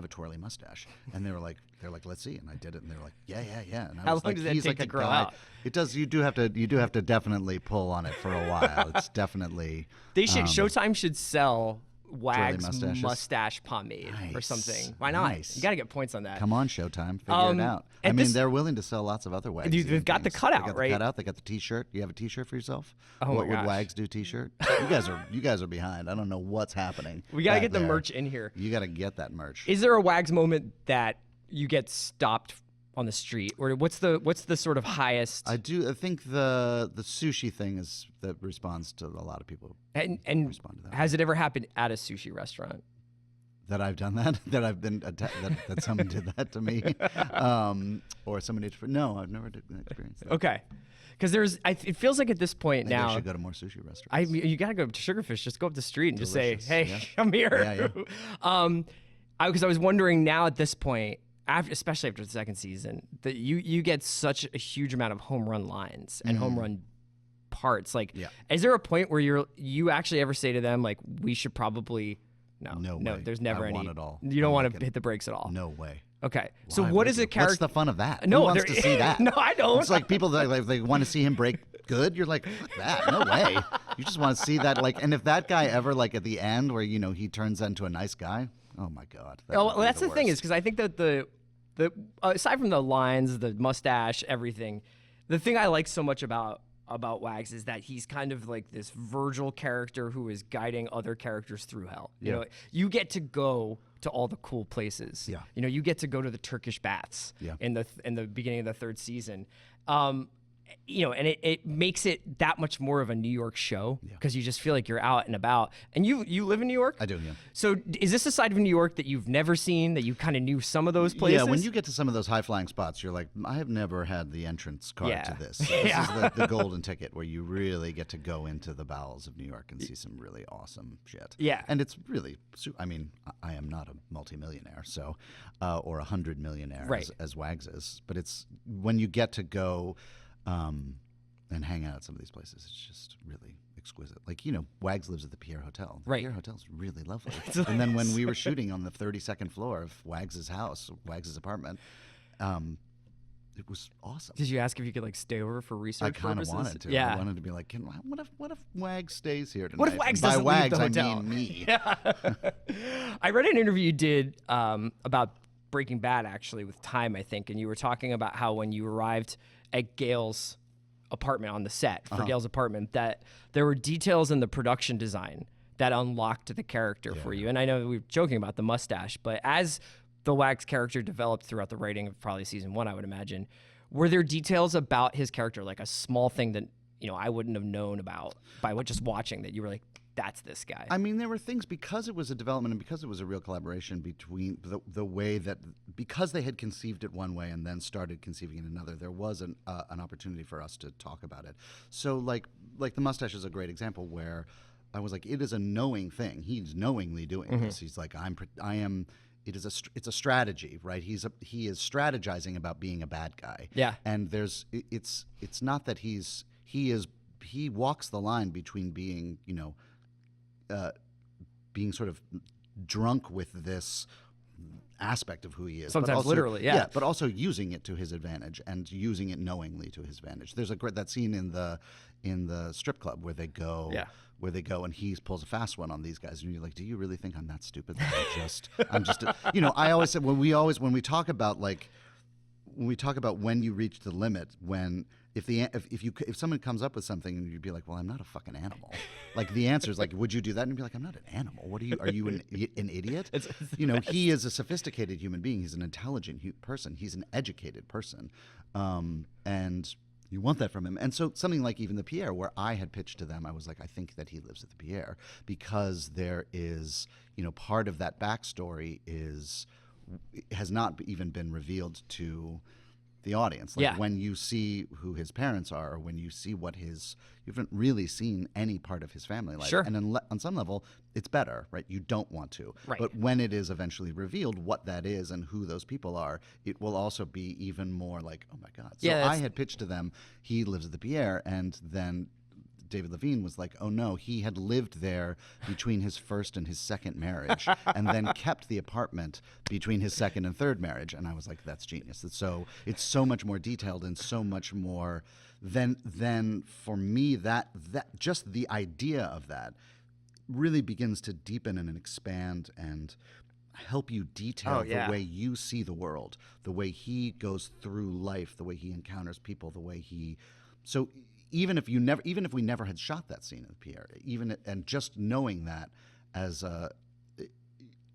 Speaker 4: a twirly mustache? And they're like, let's see. And I did it, and they were like, yeah. And I
Speaker 2: How
Speaker 4: was
Speaker 2: long
Speaker 4: like,
Speaker 2: does that
Speaker 4: he's
Speaker 2: take
Speaker 4: like
Speaker 2: to grow
Speaker 4: guy.
Speaker 2: out?
Speaker 4: It does. You do have to definitely pull on it for a while. It's definitely.
Speaker 2: Showtime should sell Wags
Speaker 4: mustache
Speaker 2: pomade or something. Why not?
Speaker 4: Nice.
Speaker 2: You got to get points on that.
Speaker 4: Come on, Showtime, figure it out. I mean, they're willing to sell lots of other Wags.
Speaker 2: They've got the cutout, right?
Speaker 4: They got the cutout. They got the T-shirt. You have a T-shirt for yourself?
Speaker 2: Oh
Speaker 4: what
Speaker 2: my gosh.
Speaker 4: would Wags do T-shirt? You guys are behind. I don't know what's happening.
Speaker 2: We got to get the merch in here.
Speaker 4: You got to get that merch.
Speaker 2: Is there a Wags moment that you get stopped on the street, or what's the sort of highest?
Speaker 4: I think the sushi thing that responds to a lot of people.
Speaker 2: And
Speaker 4: respond to that.
Speaker 2: Has it ever happened at a sushi restaurant?
Speaker 4: That I've done that? That I've been that someone did that to me, or somebody? No, I've never experienced that.
Speaker 2: Okay, because it feels like at this point
Speaker 4: Maybe
Speaker 2: now
Speaker 4: I should go to more sushi restaurants.
Speaker 2: You gotta go to Sugarfish. Just go up the street and
Speaker 4: Delicious.
Speaker 2: just say, "Hey,
Speaker 4: Yeah.
Speaker 2: I'm here."
Speaker 4: Yeah.
Speaker 2: Because I was wondering now at this point, especially after the second season, that you get such a huge amount of home run lines and home run parts. Like, is there a point where you actually ever say to them, like, we should probably no
Speaker 4: way.
Speaker 2: There's never
Speaker 4: I
Speaker 2: any.
Speaker 4: want it all.
Speaker 2: You don't want to hit the brakes at all.
Speaker 4: No way.
Speaker 2: Okay, so
Speaker 4: Why
Speaker 2: what
Speaker 4: would
Speaker 2: is
Speaker 4: you?
Speaker 2: a character?
Speaker 4: What's the fun of that?
Speaker 2: No,
Speaker 4: Who wants to see that?
Speaker 2: No, I don't.
Speaker 4: It's like people that they want to see him break good. You're like, fuck that. No way. You just want to see that. Like, and if that guy ever, like, at the end where he turns into a nice guy, oh my god.
Speaker 2: Well, that's the thing, is because I think that the aside from the lines, the mustache, everything, the thing I like so much about Wags is that he's kind of like this Virgil character who is guiding other characters through hell. You know, you get to go to all the cool places.
Speaker 4: Yeah.
Speaker 2: You know, you get to go to the Turkish baths
Speaker 4: Yeah.
Speaker 2: in the beginning of the third season. and it makes it that much more of a New York show because you just feel like you're out and about. And you live in New York?
Speaker 4: I do, yeah.
Speaker 2: So is this a side of New York that you've never seen, that you kind of knew some of those places?
Speaker 4: Yeah, when you get to some of those high-flying spots, you're like, I have never had the entrance card to this. This is the golden ticket where you really get to go into the bowels of New York and see some really awesome shit.
Speaker 2: Yeah.
Speaker 4: And it's really, I mean, I am not a multimillionaire, so, or 100 millionaire as Wags is, but it's when you get to go and hang out at some of these places, it's just really exquisite. Like, Wags lives at the Pierre Hotel. The Pierre Hotel's really lovely. And then when we were shooting on the 32nd floor of Wags's house, Wags's apartment, it was awesome.
Speaker 2: Did you ask if you could stay over for research purposes?
Speaker 4: I kind of wanted to.
Speaker 2: Yeah.
Speaker 4: I wanted to be like, what if Wags stays here tonight?
Speaker 2: What if Wags
Speaker 4: By
Speaker 2: doesn't
Speaker 4: Wags,
Speaker 2: leave the
Speaker 4: I
Speaker 2: hotel?
Speaker 4: mean me.
Speaker 2: Yeah. I read an interview you did about Breaking Bad, actually, with Time, I think, and you were talking about how when you arrived at Gale's apartment on the set for Gale's apartment, that there were details in the production design that unlocked the character for you. And I know we were joking about the mustache, but as the Wags character developed throughout the writing of probably season 1, I would imagine, were there details about his character, like a small thing that I wouldn't have known about by just watching, that you were like, that's this guy? I
Speaker 4: mean, there were things, because it was a development and because it was a real collaboration between the way that, because they had conceived it one way and then started conceiving it another, there was an opportunity for us to talk about it. So like the mustache is a great example where I was like, it is a knowing thing. He's knowingly doing this. He's like, I am. It's a strategy, right? He is strategizing about being a bad guy.
Speaker 2: Yeah.
Speaker 4: And it's not that he walks the line between being, being sort of drunk with this aspect of who he is.
Speaker 2: Sometimes
Speaker 4: but also,
Speaker 2: literally, yeah.
Speaker 4: But also using it to his advantage and using it knowingly to his advantage. There's that scene in the strip club where they go. Yeah. Where they go and he pulls a fast one on these guys, and you're like, do you really think I'm that stupid? That I'm just, I always say when we talk about when you reach the limit, if someone comes up with something and you'd be like, well, I'm not a fucking animal. Like the answer is like, would you do that? And you'd be like, I'm not an animal. What are you an idiot? He is a sophisticated human being. He's an intelligent person. He's an educated person, and you want that from him. And so something like even the Pierre, where I had pitched to them, I was like, I think that he lives at the Pierre because there is, part of that backstory has not even been revealed to the audience. Like when you see who his parents are, or when you see you haven't really seen any part of his family life.
Speaker 2: Sure.
Speaker 4: And on some level, it's better, right? You don't want to.
Speaker 2: Right.
Speaker 4: But when it is eventually revealed what that is and who those people are, it will also be even more like, oh my God. So I had pitched to them, he lives at the Pierre, and then David Levine was like, oh no, he had lived there between his first and his second marriage and then kept the apartment between his second and third marriage. And I was like, that's genius. It's so much more detailed and so much more than for me, that just the idea of that really begins to deepen and expand and help you detail the way you see the world, the way he goes through life, the way he encounters people, the way he even if we never had shot that scene in the Pierre, and just knowing that as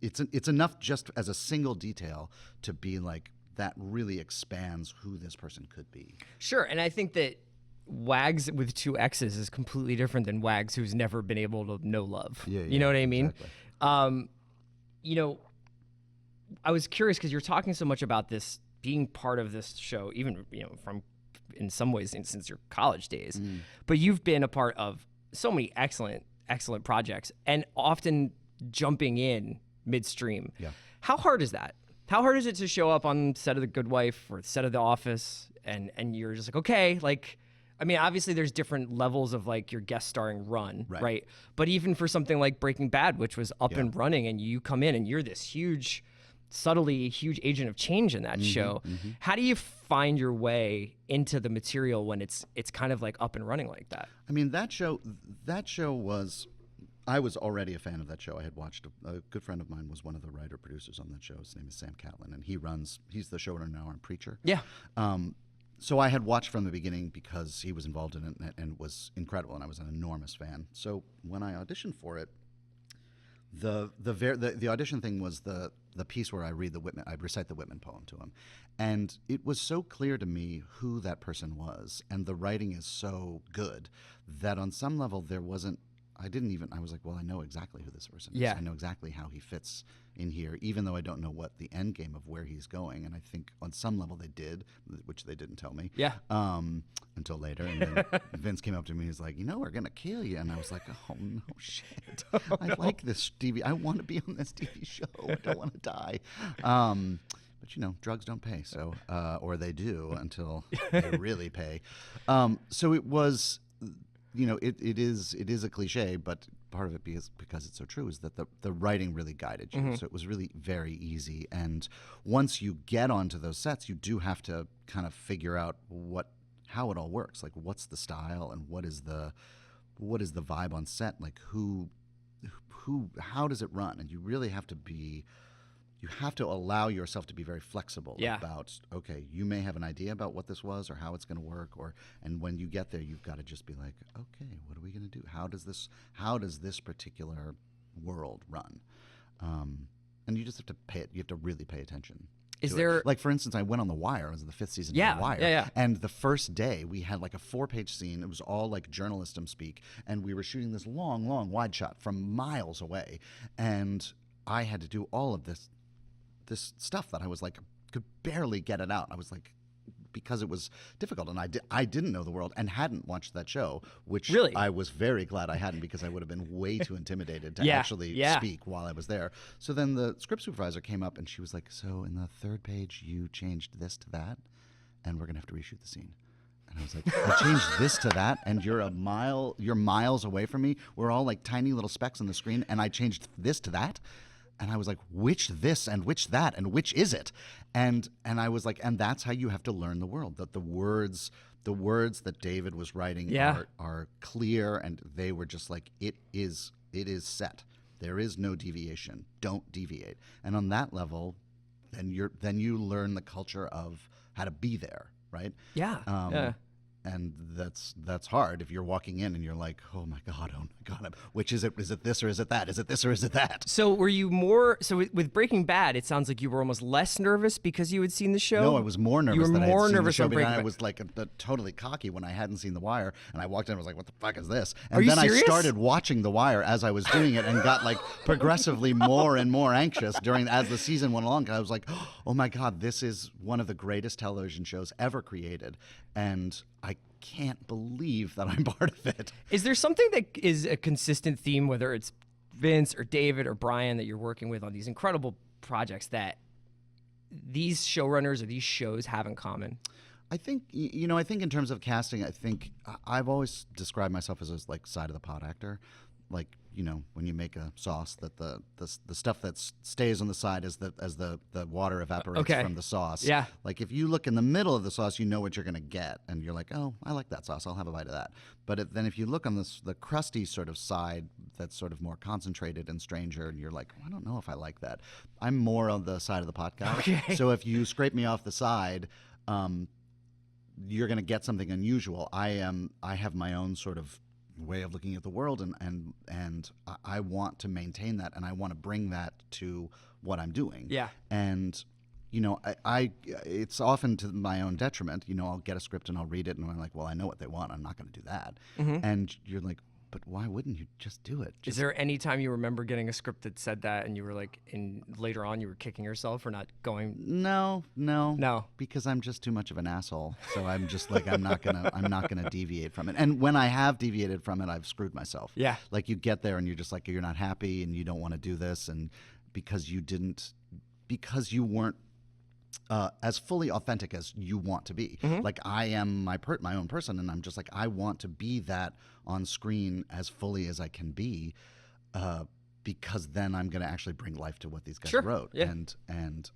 Speaker 4: it's enough just as a single detail to be like, that really expands who this person could be. Sure,
Speaker 2: and I think that Wags with 2 X's is completely different than Wags who's never been able to know love.
Speaker 4: Yeah,
Speaker 2: you know what I mean?
Speaker 4: Exactly.
Speaker 2: I was curious because you're talking so much about this being part of this show, even from in some ways since your college days, but you've been a part of so many excellent projects and often jumping in midstream.
Speaker 4: Yeah.
Speaker 2: How hard is that? How hard is it to show up on set of The Good Wife or set of The Office and you're just like, okay, like, I mean, obviously there's different levels of like your guest starring run, right? But even for something like Breaking Bad, which was up and running, and you come in and you're this huge agent of change in that show. How do you find your way into the material when it's kind of like up and running like that?
Speaker 4: I mean, that show was, I was already a fan of that show. I had watched, a good friend of mine was one of the writer-producers on that show. His name is Sam Catlin, and he's the showrunner now on Preacher.
Speaker 2: Yeah.
Speaker 4: So I had watched from the beginning because he was involved in it and was incredible, and I was an enormous fan. So when I auditioned for it, The audition thing was the piece where I recite the Whitman poem to him, and it was so clear to me who that person was, and the writing is so good that on some level there wasn't. I was like, well, I know exactly who this person is.
Speaker 2: Yeah.
Speaker 4: I know exactly how he fits in here, even though I don't know what the end game of where he's going. And I think on some level they did, which they didn't tell me.
Speaker 2: Yeah.
Speaker 4: Until later. And then Vince came up to me and he's like, we're going to kill you. And I was like, oh, no, shit. I like this TV. I want to be on this TV show. I don't want to die. But, drugs don't pay. So, or they do until they really pay. So it was... it is a cliche, but part of it because it's so true is that the writing really guided you. Mm-hmm. So it was really very easy. And once you get onto those sets, you do have to kind of figure out how it all works. Like, what's the style and what is the vibe on set? Like, how does it run? And you really have to you have to allow yourself to be very flexible about, okay, you may have an idea about what this was or how it's going to work, and when you get there, you've got to just be like, okay, what are we going to do? How does this particular world run? And you just have to you have to really pay attention.
Speaker 2: Is there
Speaker 4: like, for instance, I went on The Wire. It was the 5th season of The Wire.
Speaker 2: Yeah.
Speaker 4: And the first day we had like a 4-page scene. It was all like journalism speak, and we were shooting this long, long wide shot from miles away, and I had to do all of this stuff that I was like, could barely get it out. I was like, because it was difficult, and I didn't know the world and hadn't watched that show, which
Speaker 2: really?
Speaker 4: I was very glad I hadn't, because I would have been way too intimidated to actually speak while I was there. So then the script supervisor came up and she was like, so in the 3rd page you changed this to that, and we're gonna have to reshoot the scene. And I was like, I changed this to that, and you're miles away from me. We're all like tiny little specks on the screen, and I changed this to that. And I was like, which this and which that and which is it? And I was like, and that's how you have to learn the world. That the words that David was writing are clear, and they were just like, it is set. There is no deviation. Don't deviate. And on that level, then you learn the culture of how to be there, right?
Speaker 2: Yeah.
Speaker 4: And that's hard if you're walking in and you're like, oh my god, which is it? Is it this or is it that? Is it this or is it that?
Speaker 2: So were you more with Breaking Bad? It sounds like you were almost less nervous because you had seen the show.
Speaker 4: No, I was more nervous.
Speaker 2: You were
Speaker 4: than
Speaker 2: more
Speaker 4: I had
Speaker 2: nervous
Speaker 4: seen the show,
Speaker 2: on Breaking
Speaker 4: but
Speaker 2: Bad.
Speaker 4: I was like totally cocky when I hadn't seen The Wire, and I walked in and was like, what the fuck is this? And
Speaker 2: Are you
Speaker 4: then
Speaker 2: serious?
Speaker 4: I started watching The Wire as I was doing it, and got like progressively more and more anxious as the season went along. And I was like, oh my god, this is one of the greatest television shows ever created, and I can't believe that I'm part of it.
Speaker 2: Is there something that is a consistent theme, whether it's Vince or David or Brian, that you're working with on these incredible projects, that these showrunners or these shows have in common?
Speaker 4: I think, I think in terms of casting, I think I've always described myself as a like side of the pot actor. Like, when you make a sauce, that the stuff that stays on the side as the water evaporates from the sauce.
Speaker 2: Yeah.
Speaker 4: Like, if you look in the middle of the sauce, you know what you're going to get, and you're like, oh, I like that sauce. I'll have a bite of that. But then if you look on the crusty sort of side, that's sort of more concentrated and stranger, and you're like, I don't know if I like that. I'm more on the side of the pot guy.
Speaker 2: Okay.
Speaker 4: So if you scrape me off the side, you're going to get something unusual. I have my own sort of way of looking at the world, and I want to maintain that, and I want to bring that to what I'm doing.
Speaker 2: Yeah.
Speaker 4: And it's often to my own detriment. I'll get a script and I'll read it, and I'm like, well, I know what they want. I'm not going to do that. Mm-hmm. And you're like, but why wouldn't you just do it?
Speaker 2: Is there any time you remember getting a script that said that, and you were like, later on you were kicking yourself for not going?
Speaker 4: No, because I'm just too much of an asshole. So I'm just like, I'm not gonna deviate from it. And when I have deviated from it, I've screwed myself.
Speaker 2: Yeah.
Speaker 4: Like, you get there and you're just like, you're not happy and you don't want to do this, and because you weren't as fully authentic as you want to be. Mm-hmm. Like, I am my own person, and I'm just like, I want to be that on screen as fully as I can be, because then I'm going to actually bring life to what these guys wrote.
Speaker 2: Yeah.
Speaker 4: And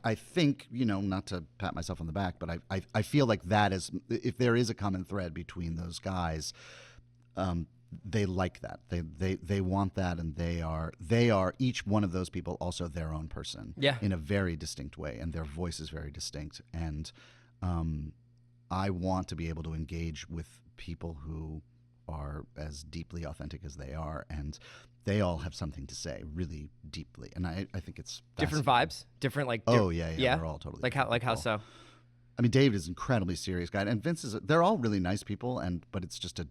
Speaker 4: I think, not to pat myself on the back, but I feel like that is, if there is a common thread between those guys, they like that. They want that, and they are each one of those people also their own person, in a very distinct way, and their voice is very distinct. And I want to be able to engage with people who are as deeply authentic as they are, and they all have something to say really deeply, and I think it's
Speaker 2: Different
Speaker 4: fascinating.
Speaker 2: vibes, different like.
Speaker 4: Oh yeah, they're all totally
Speaker 2: like
Speaker 4: different
Speaker 2: how
Speaker 4: people.
Speaker 2: so?
Speaker 4: I mean, David is an incredibly serious guy, and Vince they're all really nice people, but it's just a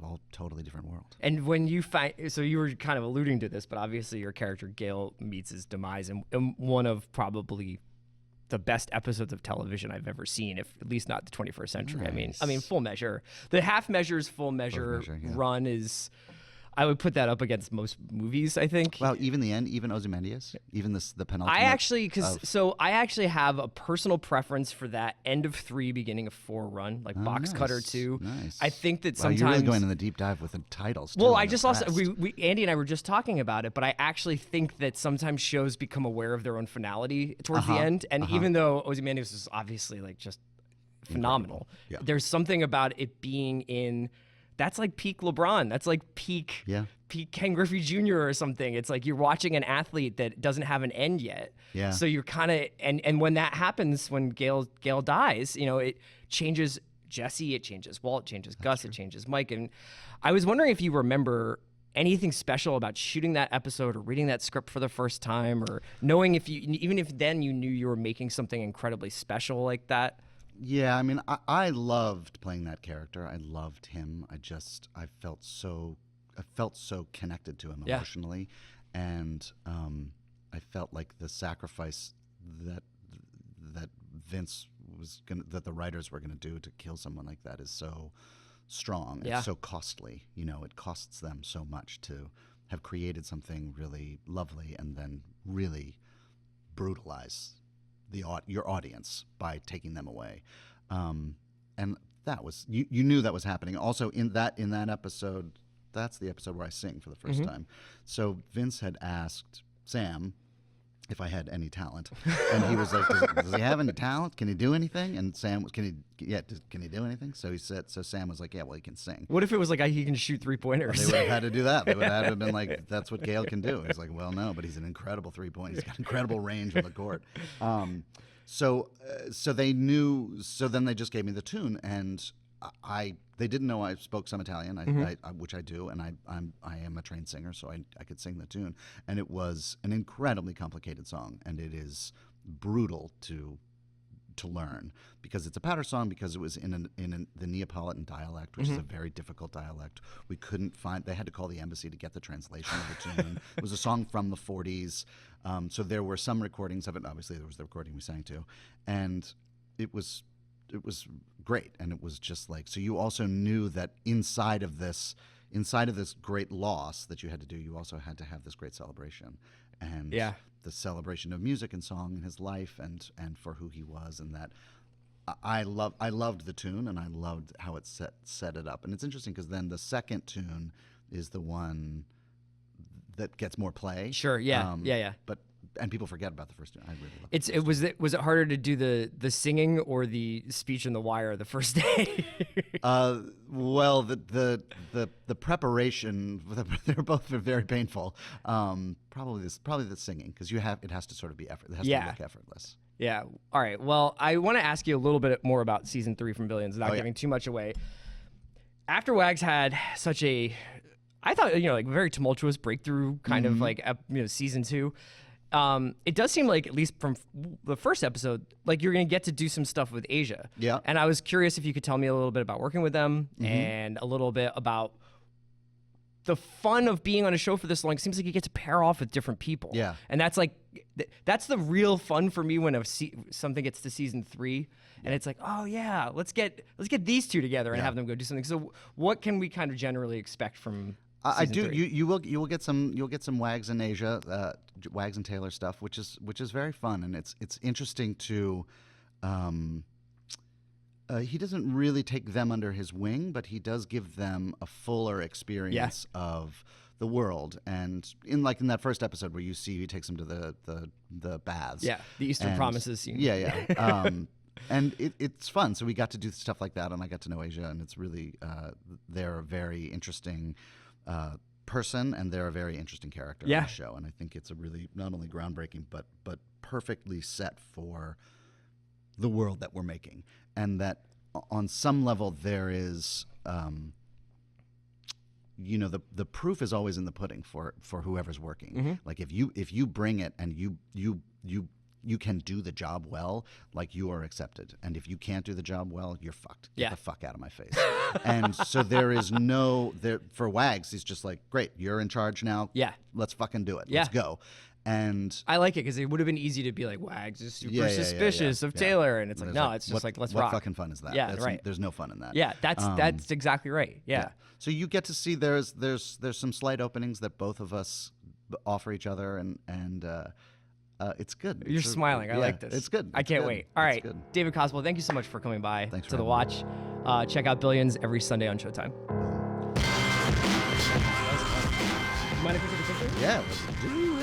Speaker 4: all totally different world.
Speaker 2: And when you find, so you were kind of alluding to this, but obviously your character Gale meets his demise in one of probably the best episodes of television I've ever seen, if at least not the 21st century.
Speaker 4: Nice.
Speaker 2: I mean, Full Measure. The Half Measures, Full Measure
Speaker 4: yeah.
Speaker 2: run is, I would put that up against most movies, I think.
Speaker 4: Wow, even the end, even Ozymandias, even the penultimate.
Speaker 2: I actually have a personal preference for that end of 3, beginning of 4 run, like Box
Speaker 4: nice.
Speaker 2: Cutter 2.
Speaker 4: Nice.
Speaker 2: I think that
Speaker 4: Wow,
Speaker 2: sometimes
Speaker 4: you're really going in the deep dive with the titles. Too.
Speaker 2: Well,
Speaker 4: I'm
Speaker 2: I just also
Speaker 4: impressed.
Speaker 2: Andy and I were just talking about it, but I actually think that sometimes shows become aware of their own finality towards the end, and even though Ozymandias is obviously like just phenomenal,
Speaker 4: Yeah.
Speaker 2: there's something about it being in. That's like peak LeBron. That's like peak Ken Griffey Jr. or something. It's like you're watching an athlete that doesn't have an end yet.
Speaker 4: Yeah.
Speaker 2: So you're kind of and when that happens, when Gale dies, it changes Jesse, it changes Walt, it changes Gus, it changes Mike. And I was wondering if you remember anything special about shooting that episode or reading that script for the first time, or knowing even if then you knew you were making something incredibly special like that.
Speaker 4: Yeah, I mean, I loved playing that character. I loved him. I felt so connected to him emotionally, and I felt like the sacrifice that Vince that the writers were gonna do to kill someone like that is so strong and so costly. It costs them so much to have created something really lovely and then really brutalize your audience by taking them away, and that was you knew that was happening. Also in that episode, that's the episode where I sing for the first time. So Vince had asked Sam if I had any talent, and he was like, "Does he have any talent? Can he do anything?" And Sam was, "Can he do anything?" So Sam was like, "Yeah, well, he can sing."
Speaker 2: What if it was like he can shoot 3-pointers?
Speaker 4: They would have had to do that. They would have had to been like, "That's what Gale can do." He's like, "Well, no, but he's an incredible 3-point. He's got incredible range with the court." So they knew. So then they just gave me the tune, and they didn't know I spoke some Italian, which I do, and I am a trained singer, so I could sing the tune. And it was an incredibly complicated song, and it is brutal to learn because it's a patter song, because it was in the Neapolitan dialect, which is a very difficult dialect. We couldn't find. They had to call the embassy to get the translation of the tune. It was a song from the 40s, so there were some recordings of it. Obviously, there was the recording we sang to, and it was great. And it was just like, so you also knew that inside of this great loss that you had to do, you also had to have this great celebration, and the celebration of music and song in his life and for who he was. And that I loved the tune, and I loved how it set it up. And it's interesting because then the second tune is the one that gets more play.
Speaker 2: Sure, yeah.
Speaker 4: And people forget about the first tune. I really loved it.
Speaker 2: Was it harder to do the singing or the speech in the wire the first day?
Speaker 4: Well, the preparation, they're both very painful. Probably the singing, because it has to sort of be effort. It has to look effortless.
Speaker 2: Yeah. All right. Well, I want to ask you a little bit more about season 3 from Billions without giving too much away. After Wags had such a, I thought, like very tumultuous breakthrough kind of like, season 2. It does seem like, at least from the first episode, like you're going to get to do some stuff with Asia.
Speaker 4: Yeah.
Speaker 2: And I was curious if you could tell me a little bit about working with them and a little bit about the fun of being on a show for this long. It seems like you get to pair off with different people.
Speaker 4: Yeah.
Speaker 2: And that's like, that's the real fun for me when something gets to season 3 and it's like, oh yeah, let's get these two together and have them go do something. So what can we kind of generally expect from
Speaker 4: I do.
Speaker 2: 3?
Speaker 4: You will get some Wags in Asia, Wags and Taylor stuff, which is very fun, and it's interesting to. He doesn't really take them under his wing, but he does give them a fuller experience of the world. And in that first episode where you see he takes them to the baths.
Speaker 2: Yeah, the Eastern Promises scene.
Speaker 4: Yeah. And it's fun. So we got to do stuff like that, and I got to know Asia, and it's really they're a very interesting person, and they're a very interesting character on the show. And I think it's a really not only groundbreaking but perfectly set for the world that we're making, and that on some level there is you know, the proof is always in the pudding for whoever's working. Like if you bring it and you can do the job well, like you are accepted. And if you can't do the job well, you're fucked. Get the fuck out of my face. And so there is for Wags, he's just like, great, you're in charge now.
Speaker 2: Yeah.
Speaker 4: Let's fucking do it. Let's go. And
Speaker 2: I like it because it would have been easy to be like, Wags is super suspicious of Taylor. And it's like, no, it's just like, let's rock.
Speaker 4: What fucking fun is that?
Speaker 2: Yeah, right.
Speaker 4: There's no fun in that.
Speaker 2: Yeah, that's exactly right. Yeah.
Speaker 4: So you get to see there's some slight openings that both of us offer each other, and it's good.
Speaker 2: You're smiling. I like this.
Speaker 4: It's good.
Speaker 2: I can't wait. All right, David Costabile, thank you so much for coming by to The Watch. Check out Billions every Sunday on Showtime.
Speaker 4: Yeah, let's do